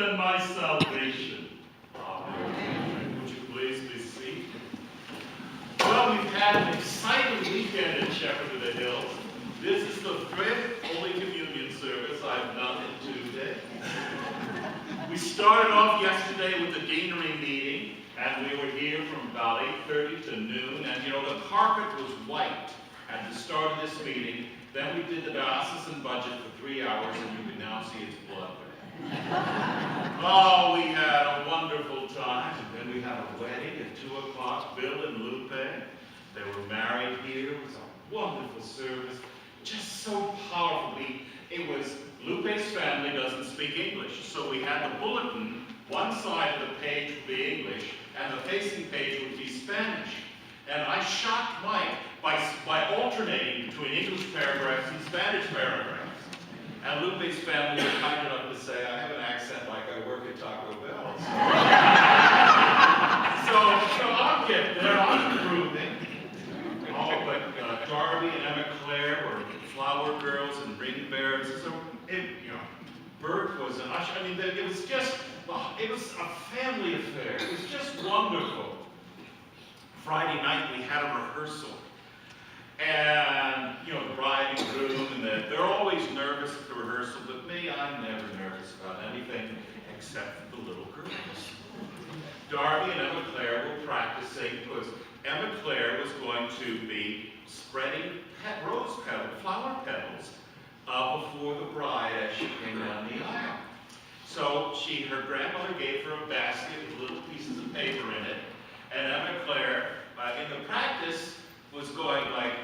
reason and my salvation. Amen. Would you please be seated? Well, we've had an exciting weekend at Shepherd of the Hills. This is the fifth Holy Communion service I've done in 2 days. We started off yesterday with the deanery meeting, and we were here from about 8:30 to noon, and you know, the carpet was white at the start of this meeting. Then we did the diocesan budget for 3 hours, and you can now see it's blood. Oh, we had a wonderful time, and then we had a wedding at 2 o'clock. Bill and Lupe, they were married here. It was a wonderful service, just so powerful. It was, Lupe's family doesn't speak English, so we had the bulletin. One side of the page would be English, and the facing page would be Spanish. And I shocked Mike by alternating between English paragraphs and Spanish paragraphs. And Lupe's family were kind enough to say, I have an accent like I work at Taco Bell. So I'll get there, I'm improving. Oh, but Darby and Emma Claire were flower girls and ring bearers. So, Bert was an usher. I mean, it was just, it was a family affair. It was just wonderful. Friday night we had a rehearsal. And, the bride and groom, and they're always nervous at the rehearsal, but me, I'm never nervous about anything except the little girls. Darby and Emma Claire were practicing because Emma Claire was going to be spreading rose petals, flower petals, before the bride as she came down the aisle. So her grandmother gave her a basket with little pieces of paper in it, and Emma Claire, in the practice, was going like,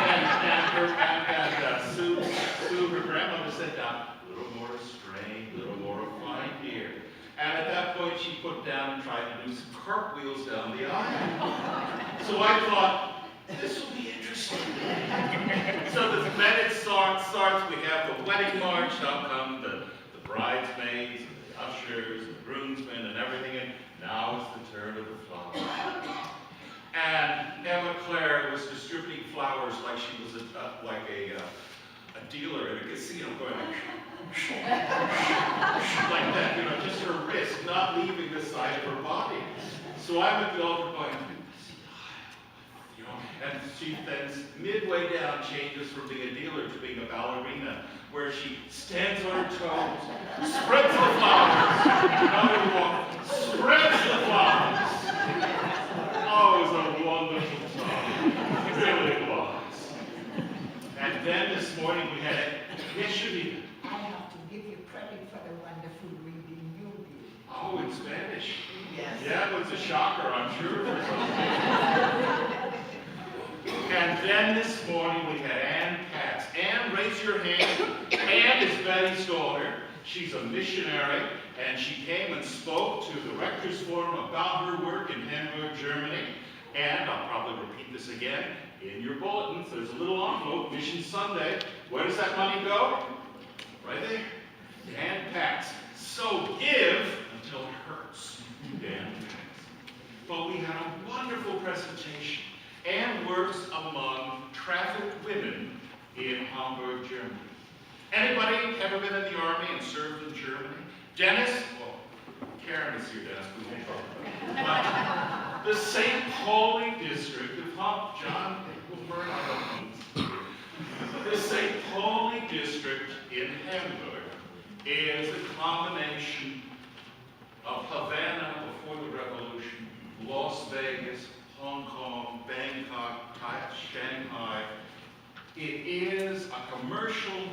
and Sue, her grandmother, said, "Now, a little more restraint, a little more refined here." And at that point, she put down and tried to do some cartwheels down the aisle. So I thought, this will be interesting. So the minute starts, we have the wedding march, out come the bridesmaids, and the ushers, and the groomsmen, and everything, and now it's the turn of the flowers. And Emma Claire was distributing flowers like she was a dealer in a casino, going like that, just her wrist not leaving the side of her body. So I'm at the altar going, and she then midway down changes from being a dealer to being a ballerina, where she stands on her toes, spreads the flowers, another walk, spreads the flowers. Oh, it was a wonderful time. It really was. And then this morning we had Yeshua. I have to give you credit for the wonderful reading you did. Oh, in Spanish? Yes. Yeah, it was a shocker, I'm sure. And then this morning we had Ann Katz. Ann, raise your hand. Ann is Betty's daughter. She's a missionary, and she came and spoke to the Rector's Forum about her work in Hamburg, Germany. And I'll probably repeat this again. In your bulletins, there's a little envelope, Mission Sunday. Where does that money go? Right there. Ann Katz. So give until it hurts. Ann Katz. But we had a wonderful presentation. Ann works among trafficked women in Hamburg, Germany. Anybody ever been in the army and served in Germany? Dennis? Well, Karen is here, Dennis. We won't talk about it. The St. Pauli district of John the St. Pauli district in Hamburg is a combination of Havana before the revolution, Las Vegas, Hong Kong, Bangkok, Shanghai. It is a commercial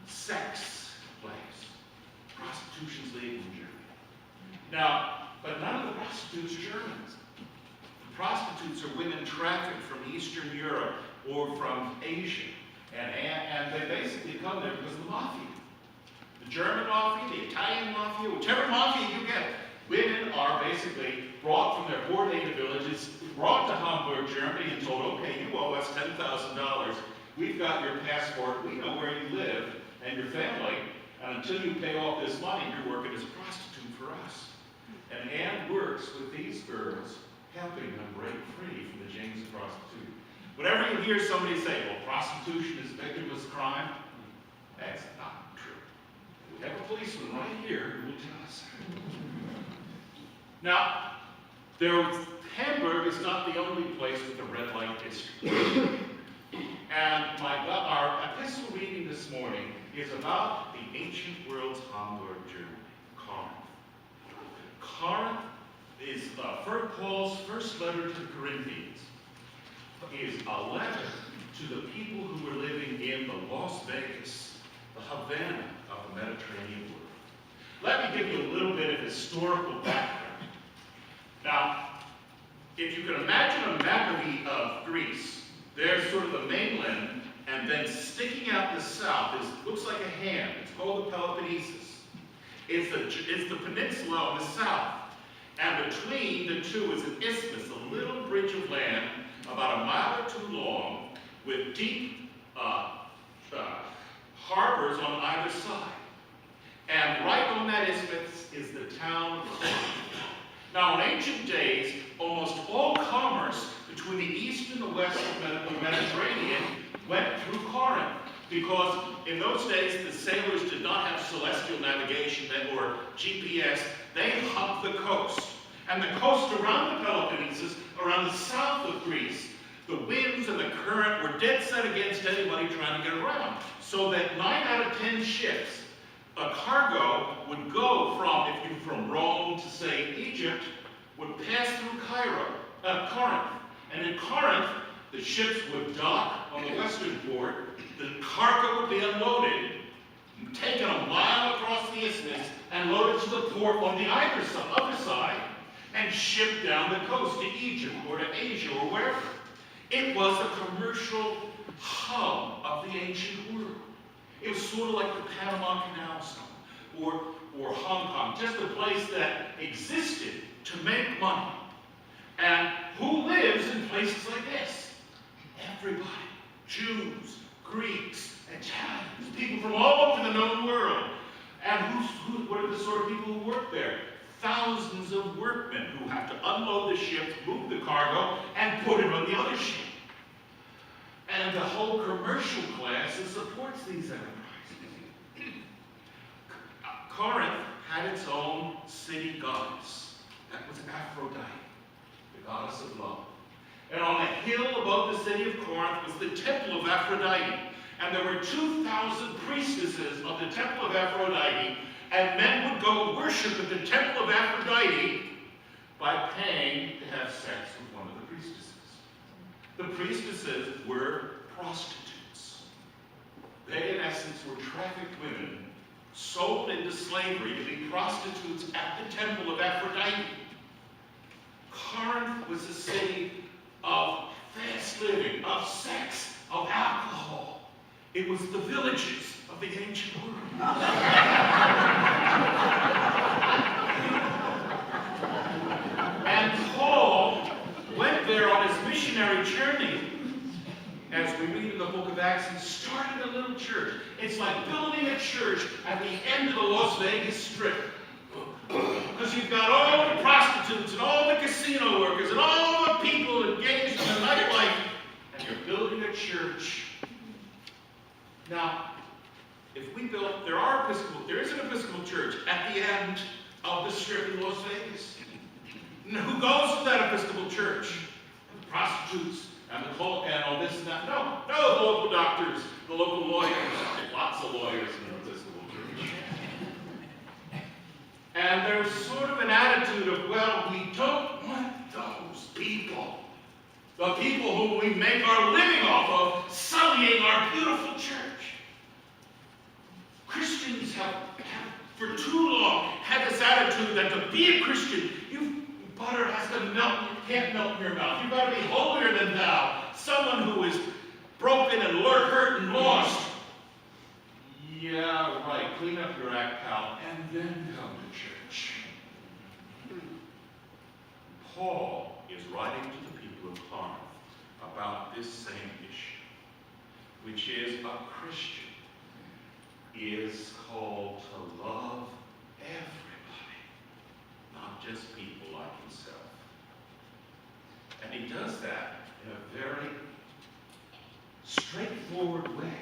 sex place. Prostitution's legal in Germany. Now, but none of the prostitutes are Germans. The prostitutes are women trafficked from Eastern Europe or from Asia. And they basically come there because of the mafia. The German mafia, the Italian mafia, whichever mafia you get, women are basically brought from their poor native villages, brought to Hamburg, Germany, and told, okay, you owe us $10,000. We've got your passport. We know where you live and your family. And until you pay off this money, you're working as a prostitute for us. And Ann works with these girls, helping them break free from the chains of prostitution. Whenever you hear somebody say, well, prostitution is a victimless crime, that's not true. We have a policeman right here who will tell us. Now, Hamburg is not the only place with a red light district. And our epistle reading this morning is about the ancient world's Hamburg, Germany, Corinth. Corinth is Paul's first letter to the Corinthians. Is a letter to the people who were living in the Las Vegas, the Havana of the Mediterranean world. Let me give you a little bit of historical background. Now, if you can imagine a map of Greece, there's sort of the mainland, and then sticking out the south looks like a hand. It's called the Peloponnesus. It's the peninsula on the south. And between the two is an isthmus, a little bridge of land about a mile or two long, with deep harbors on either side. And right on that isthmus is the town of Corinth. Now, in ancient days, almost all commerce between the east and the west of the Mediterranean went through Corinth, because in those days, the sailors did not have celestial navigation or GPS. They humped the coast. And the coast around the Peloponnesus, around the south of Greece, the winds and the current were dead set against anybody trying to get around. So that 9 out of 10 ships, a cargo would go from Rome to, say, Egypt, would pass through Corinth. And in Corinth, the ships would dock on the western port, the cargo would be unloaded, taken a mile across the isthmus, and loaded to the port on the other side, and shipped down the coast to Egypt or to Asia or wherever. It was a commercial hub of the ancient world. It was sort of like the Panama Canal zone or Hong Kong, just a place that existed to make money. And who lives in places like this? Everybody. Jews, Greeks, Italians, people from all over the known world. And what are the sort of people who work there? Thousands of workmen who have to unload the ships, move the cargo, and put it on the other ship. And the whole commercial class that supports these enterprises. Corinth had its own city goddess. That was Aphrodite, the goddess of love. And on the hill above the city of Corinth was the temple of Aphrodite. And there were 2,000 priestesses of the temple of Aphrodite, and men would go worship at the temple of Aphrodite by paying to have sex with one of the priestesses. The priestesses were prostitutes. They, in essence, were trafficked women sold into slavery to be prostitutes at the temple of Aphrodite. Corinth was a city of fast living, of sex, of alcohol. It was the villages of the ancient world. And Paul went there on his missionary journey. As we read in the book of Acts, he started a little church. It's like building a church at the end of the Las Vegas Strip. Because you've got all the prostitutes and all the casino workers and all the people engaged in the nightlife, and you're building a church. Now, if we build, there is an Episcopal church at the end of the Strip in Las Vegas. Now, who goes to that Episcopal church? The prostitutes and all this and that. No, the local doctors, the local lawyers. Lots of lawyers in the Episcopal church. And there's sort of an attitude of, well, we don't want those people. The people whom we make our living off of, sullying our beautiful church. Christians have for too long had this attitude that to be a Christian, butter has to melt, you can't melt in your mouth. You've got to be holier than thou. Someone who is broken and hurt and lost. Yeah, right, clean up your act, pal, and then come to church. Paul is writing to the people of Corinth about this same issue, which is a Christian is called to love everybody, not just people like himself. And he does that in a very straightforward way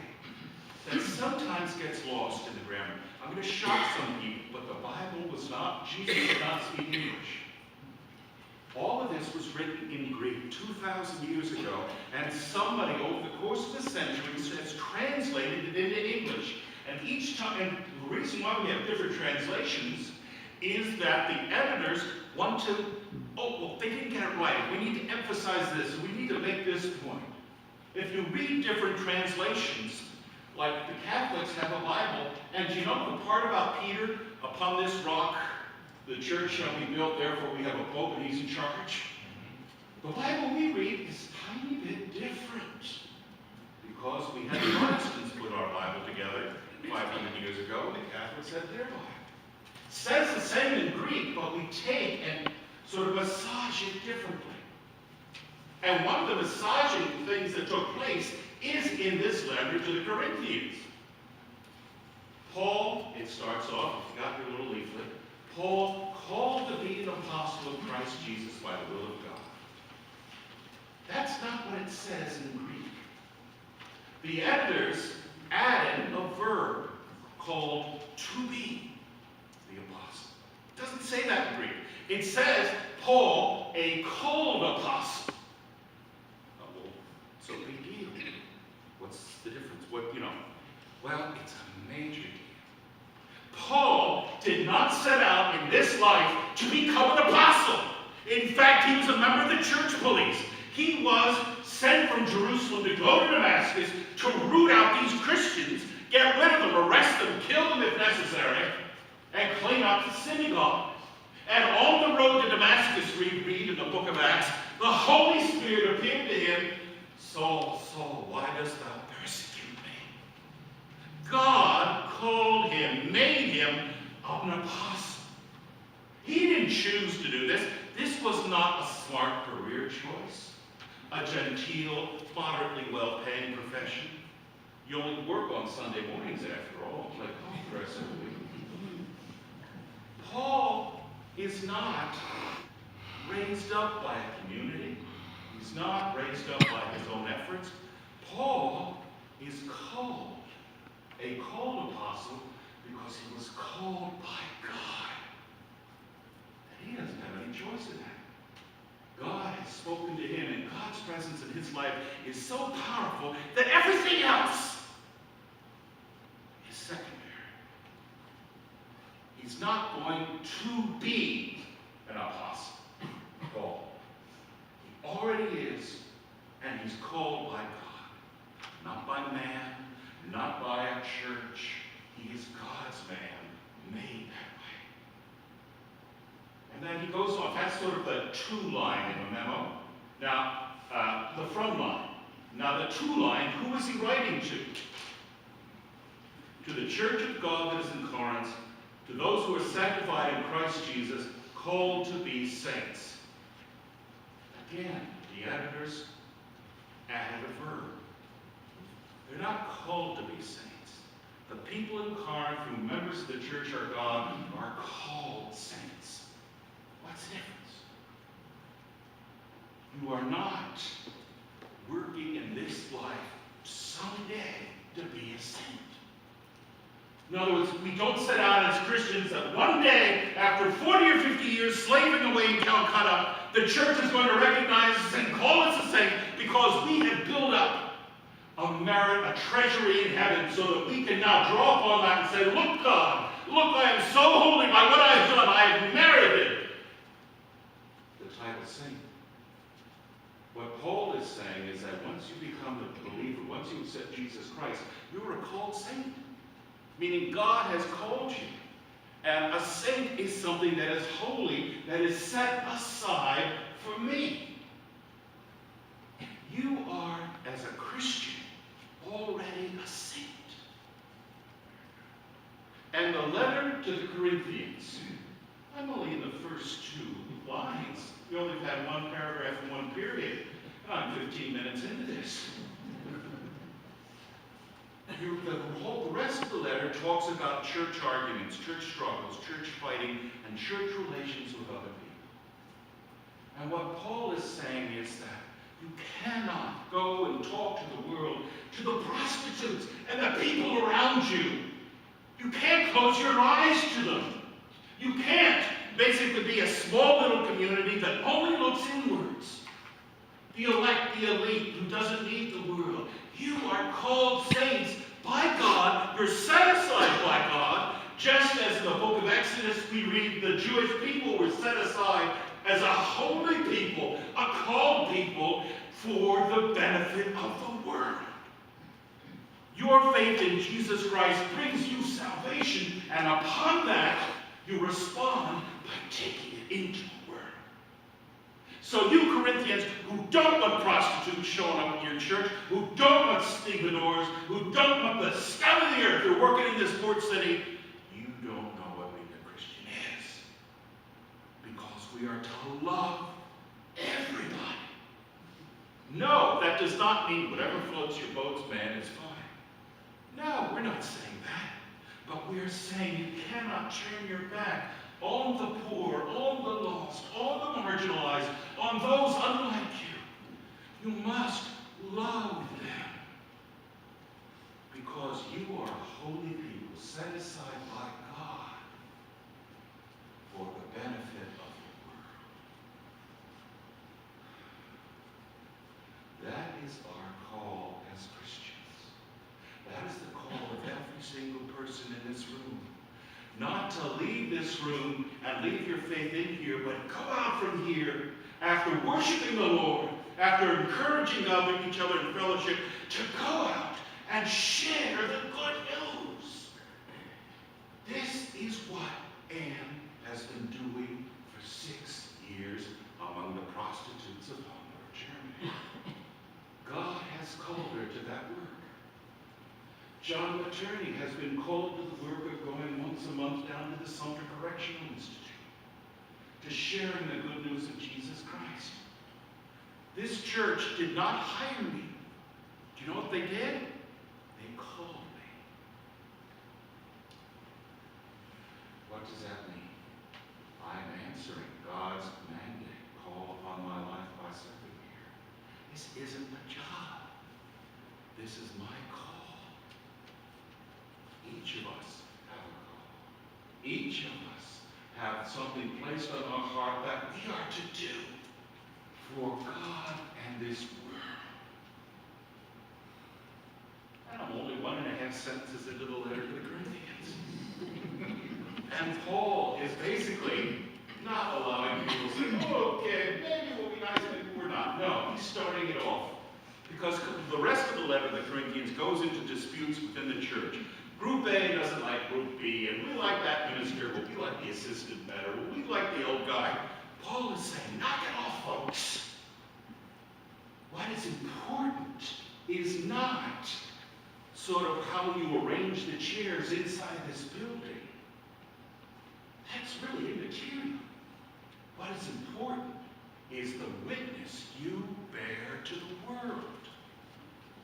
that sometimes gets lost in the grammar. I'm going to shock some people, but the Bible was not, Jesus did not speak English. All of this was written in Greek 2,000 years ago, and somebody over the course of the centuries has translated it into English. And each time, and the reason why we have different translations is that the editors want to, oh, well, they didn't get it right. We need to emphasize this. We need to make this point. If you read different translations, like the Catholics have a Bible, and you know the part about Peter, upon this rock, the church shall be built, therefore we have a pope and he's in charge. The Bible we read is a tiny bit different because we had the Protestants put our Bible together 500 years ago, and the Catholics had their Bible. It says the same in Greek, but we take and sort of massage it differently. And one of the massaging things that took place is in this letter to the Corinthians. Paul, it starts off, if you got your little leaflet, Paul, called to be an apostle of Christ Jesus by the will of God. That's not what it says in Greek. The editors added a verb called to be the apostle. It doesn't say that in Greek. It says, Paul, a called apostle. Oh, well, so big deal. What's the difference? Well, it's a major deal. Paul did not set out in this life to become an apostle. In fact, he was a member of the church police. He was sent from Jerusalem to go to Damascus to root out these Christians, get rid of them, arrest them, kill them if necessary, and clean up the synagogue. And on the road to Damascus, we read in the book of Acts, the Holy Spirit appeared to him, Saul, Saul, why dost thou persecute me? God called him, made him an apostle. He didn't choose to do this. This was not a smart career choice, a genteel, moderately well-paying profession. You only work on Sunday mornings after all, like the rest of the week. Paul is not raised up by a community. He's not raised up by his own efforts. Paul is called, a called apostle, because he was called by God. And he doesn't have any choice in that. God has spoken to him, and God's presence in his life is so powerful that everything else is secondary. He's not going to be an apostle, Paul. He already is, and he's called by God. Not by man, not by a church. He is God's man, made that way. And then he goes off. That's sort of the to line in the memo. Now, the from line. Now, the to line, who is he writing to? To the church of God that is in Corinth, to those who are sanctified in Christ Jesus, called to be saints. Again, the editors added a verb. They're not called to be saints. The people in Corinth who members of the church are God are called saints. What's the difference? You are not working in this life someday to be a saint. In other words, we don't set out as Christians that one day, after 40 or 50 years slaving away in Calcutta, the church is going to recognize us and call us a saint because we have built up a merit, a treasury in heaven, so that we can now draw upon that and say, look, God, look, I am so holy by what I have done. I have merited the title saint. What Paul is saying is that once you become a believer, once you accept Jesus Christ, you are a called saint. Meaning God has called you. And a saint is something that is holy, that is set aside for me. You are, as a Christian, already a saint. And the letter to the Corinthians, I'm only in the first 2 lines. We only had one paragraph and one period. I'm 15 minutes into this. The rest of the letter talks about church arguments, church struggles, church fighting, and church relations with other people. And what Paul is saying is that you cannot go and talk to the world, to the prostitutes and the people around you. You can't close your eyes to them. You can't basically be a small little community that only looks inwards. The elect, the elite, who doesn't need the world. You are called saints by God. You're set aside by God. Just as in the book of Exodus we read the Jewish people were set aside as a holy people, a called people for the benefit of the world. Your faith in Jesus Christ brings you salvation, and upon that you respond by taking it into the Word. So you Corinthians who don't want prostitutes showing up in your church, who don't want stevedores, who don't want the scum of the earth who are working in this port city, you don't know what being a Christian is. Because we are to love everybody. No, that does not mean whatever floats your boats, man, is fine. No, we're not saying that. But we are saying you cannot turn your back on the poor, on the lost, on the marginalized, on those unlike you. You must love them. Because you are holy people set aside by God for the benefit of the world. That is our call as Christians. That is the call of every single person in this room. Not to leave this room and leave your faith in here, but go out from here after worshiping the Lord, after encouraging each other in fellowship, to go out and share the good news. This is what Anne has been doing for 6 years among the prostitutes of Hamburg, Germany. God has called her to that work. John Materni has been called to the work of going once a month down to the Sumter Correctional Institute, to sharing the good news of Jesus Christ. This church did not hire me. Do you know what they did? They called me. What does that mean? I'm answering God's mandate, call upon my life by serving here. This isn't a job. This is my call. Each of us have a call. Each of us have something placed on our heart that we are to do for God and this world. And I'm only 1.5 sentences into the letter to the Corinthians. And Paul is basically not allowing people to say, oh, okay, maybe we'll be nice, maybe we're not. No, he's starting it off. Because the rest of the letter to the Corinthians goes into disputes within the church. Group A doesn't like Group B, and we like that minister, but we like the assistant better. We like the old guy. Paul is saying, knock it off, folks. What is important is not sort of how you arrange the chairs inside this building. That's really immaterial. What is important is the witness you bear to the world.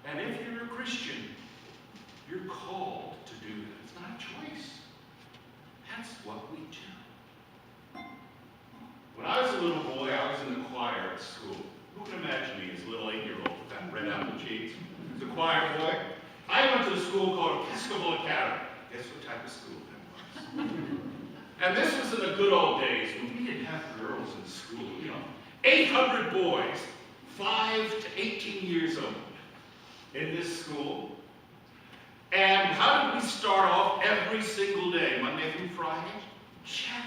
And if you're a Christian, you're called to do that. It's not a choice. That's what we do. When I was a little boy, I was in the choir at school. Who can imagine me as a little 8-year-old with that red apple cheeks? As a choir boy. I went to a school called Episcopal Academy. Guess what type of school that was? And this was in the good old days when we didn't have girls in school, 800 boys, 5 to 18 years old in this school. And how did we start off every single day, Monday through Friday? Chapel.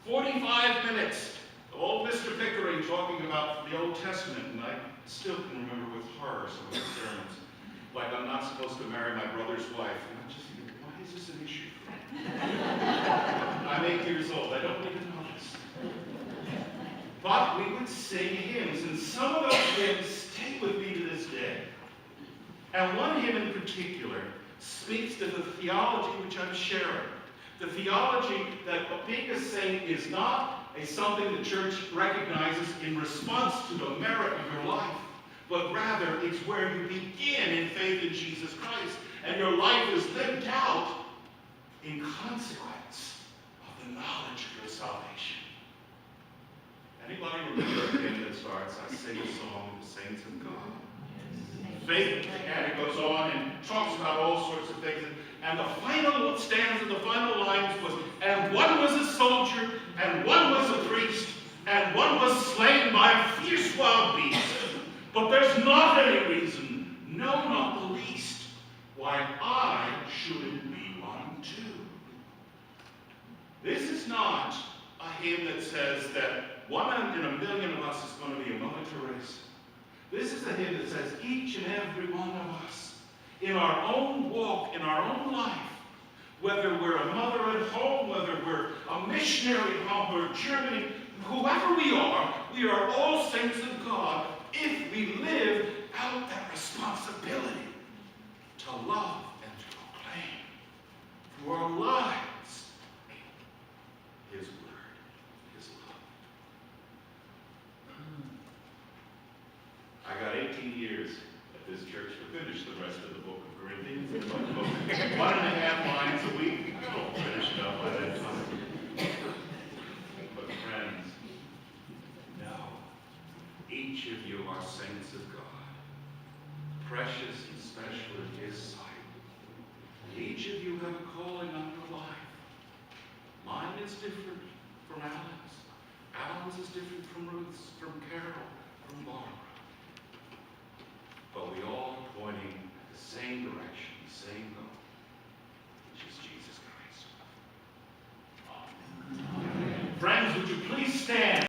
45 minutes. Old Mr. Pickering talking about the Old Testament, and I still can remember with horror some of his sermons. Like, I'm not supposed to marry my brother's wife. And I'm just thinking, why is this an issue for me? I'm 8 years old. I don't even know this. But we would sing hymns, and some of those hymns stay with me to this day. And one hymn in particular speaks to the theology which I'm sharing. The theology that being a saint is not something the church recognizes in response to the merit of your life, but rather it's where you begin in faith in Jesus Christ, and your life is lived out in consequence of the knowledge of your salvation. Anybody remember a hymn that starts, I sing a song of the saints of God? Faith, and it goes on and talks about all sorts of things. And the final stanza, the final lines was, and one was a soldier, and one was a priest, and one was slain by a fierce wild beast. But there's not any reason, no, not the least, why I shouldn't be one too. This is not a hymn that says that 1 in a million of us is going to be a Mother Teresa. This is a hymn that says each and every one of us, in our own walk, in our own life, whether we're a mother at home, whether we're a missionary at home, or Germany, whoever we are all saints of God if we live out that responsibility to love and to proclaim through our lives His word, His love. I got 18 years at this church to finish the rest of the book of Corinthians. It's like 1.5 lines a week. I'll finish it up by that time. But friends, know, each of you are saints of God, precious and special in His sight. Each of you have a calling on your life. Mine is different from Alan's. Alan's is different from Ruth's, from